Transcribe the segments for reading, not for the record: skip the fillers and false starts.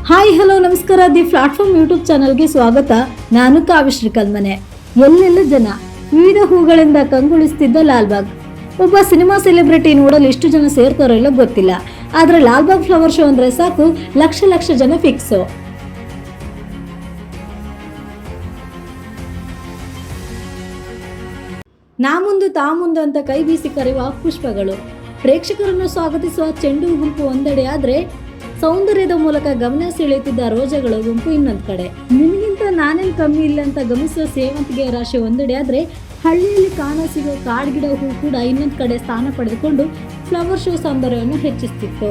Hi hello ನಮಸ್ಕಾರ. The platform YouTube ಚಾನಲ್ಗೆ ಸ್ವಾಗತ. ನಾನು ಕಾವ್ಯಶ್ರೀ ಕಲ್ಮನೆ. ಎಲ್ಲೆಲ್ಲ ಜನ ವಿವಿಧ ಹೂಗಳಿಂದ ಕಂಗೊಳಿಸುತ್ತಿದ್ದ ಲಾಲ್ಬಾಗ್. ಒಬ್ಬ ಸಿನಿಮಾ ಸೆಲೆಬ್ರಿಟಿ ನೋಡಲು ಎಷ್ಟು ಜನ ಸೇರ್ತಾರೋ ಇಲ್ಲ ಗೊತ್ತಿಲ್ಲ, ಆದ್ರೆ ಲಾಲ್ಬಾಗ್ ಫ್ಲವರ್ ಶೋ ಅಂದ್ರೆ ಸಾಕು ಲಕ್ಷ ಲಕ್ಷ ಜನ ಫಿಕ್ಸು. ನಾ ಮುಂದು ತಾ ಮುಂದು ಅಂತ ಕೈ ಬೀಸಿ ಕರೆಯುವ ಪುಷ್ಪಗಳು, ಪ್ರೇಕ್ಷಕರನ್ನು ಸ್ವಾಗತಿಸುವ ಚೆಂಡು ಗುಂಪು ಒಂದೆಡೆ ಆದ್ರೆ ಸೌಂದರ್ಯದ ಮೂಲಕ ಗಮನ ಸೆಳೆಯುತ್ತಿದ್ದ ರೋಜಾಗಳು ಗುಂಪು ಇನ್ನೊಂದು ಕಡೆ. ನಿಮಗಿಂತ ನಾನೇನು ಕಮ್ಮಿ ಇಲ್ಲ ಅಂತ ಗಮನಿಸುವ ಸೇವಂತಿಗೆ ರಾಶಿ ಒಂದೆಡೆ ಆದ್ರೆ ಹಳ್ಳಿಯಲ್ಲಿ ಕಾಣಸಿಗೋ ಕಾಡ್ಗಿಡ ಹೂ ಕೂಡ ಇನ್ನೊಂದು ಕಡೆ ಸ್ಥಾನ ಪಡೆದುಕೊಂಡು ಫ್ಲವರ್ ಶೋ ಸೌಂದರ್ಯವನ್ನು ಹೆಚ್ಚಿಸುತ್ತಿತ್ತು.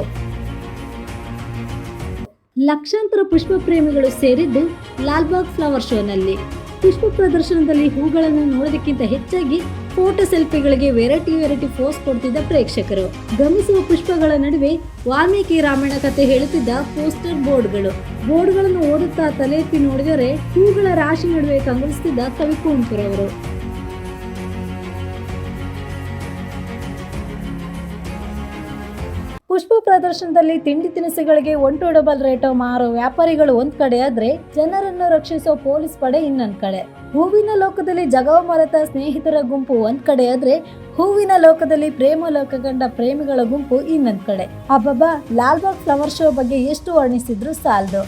ಲಕ್ಷಾಂತರ ಪುಷ್ಪ ಪ್ರೇಮಿಗಳು ಸೇರಿದ್ದು ಲಾಲ್ಬಾಗ್ ಫ್ಲವರ್ ಶೋನಲ್ಲಿ. ಪುಷ್ಪ ಪ್ರದರ್ಶನದಲ್ಲಿ ಹೂಗಳನ್ನು ನೋಡೋದಕ್ಕಿಂತ ಹೆಚ್ಚಾಗಿ ಫೋಟೋ ಸೆಲ್ಫಿಗಳಿಗೆ ವೆರೈಟಿ ಪೋಸ್ ಕೊಡ್ತಿದ್ದ ಪ್ರೇಕ್ಷಕರು. ಗಮನಿಸುವ ಪುಷ್ಪಗಳ ನಡುವೆ ವಾಲ್ಮೀಕಿ ರಾಮಾಯಣ ಕಥೆ ಹೇಳುತ್ತಿದ್ದ ಪೋಸ್ಟರ್ ಬೋರ್ಡ್ಗಳನ್ನು ಓದುತ್ತಾ ತಲೆ ಎತ್ತಿ ನೋಡಿದರೆ ಹೂಗಳ ರಾಶಿ ನಡುವೆ ಕಂಗೊಳಿಸುತ್ತಿದ್ದ ಕವಿ ಕುವೆಂಪುರವರು. ಪುಷ್ಪ ಪ್ರದರ್ಶನದಲ್ಲಿ ತಿಂಡಿ ತಿನಿಸುಗಳಿಗೆ 1 to ಡಬಲ್ ರೇಟ್ ಮಾರೋ ವ್ಯಾಪಾರಿಗಳು ಒಂದ್ ಕಡೆ ಆದ್ರೆ ಜನರನ್ನು ರಕ್ಷಿಸೋ ಪೊಲೀಸ್ ಪಡೆ ಇನ್ನೊಂದ್ ಕಡೆ. ಹೂವಿನ ಲೋಕದಲ್ಲಿ ಜಗವ ಮರೆತ ಸ್ನೇಹಿತರ ಗುಂಪು ಒಂದ್ ಕಡೆ ಆದ್ರೆ ಹೂವಿನ ಲೋಕದಲ್ಲಿ ಪ್ರೇಮ ಲೋಕ ಕಂಡ ಪ್ರೇಮಿಗಳ ಗುಂಪು ಇನ್ನೊಂದ್ ಕಡೆ. ಅಬ್ಬಬ್ಬಾ, ಲಾಲ್ಬಾಗ್ ಫ್ಲವರ್ ಶೋ ಬಗ್ಗೆ ಎಷ್ಟು ವರ್ಣಿಸಿದ್ರು ಸಾಲದು.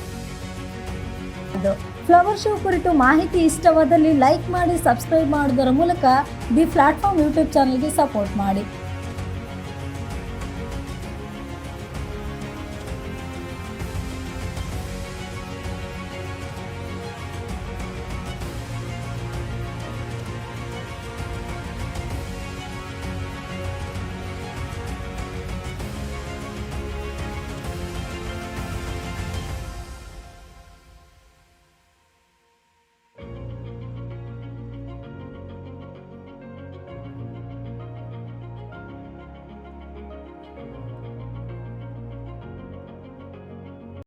ಫ್ಲವರ್ ಶೋ ಕುರಿತು ಮಾಹಿತಿ ಇಷ್ಟವಾದಲ್ಲಿ ಲೈಕ್ ಮಾಡಿ, ಸಬ್ಸ್ಕ್ರೈಬ್ ಮಾಡೋದರ ಮೂಲಕ ದಿ ಪ್ಲಾಟ್ಫಾರ್ಮ್ ಯೂಟ್ಯೂಬ್ ಚಾನಲ್ಗೆ ಸಪೋರ್ಟ್ ಮಾಡಿ.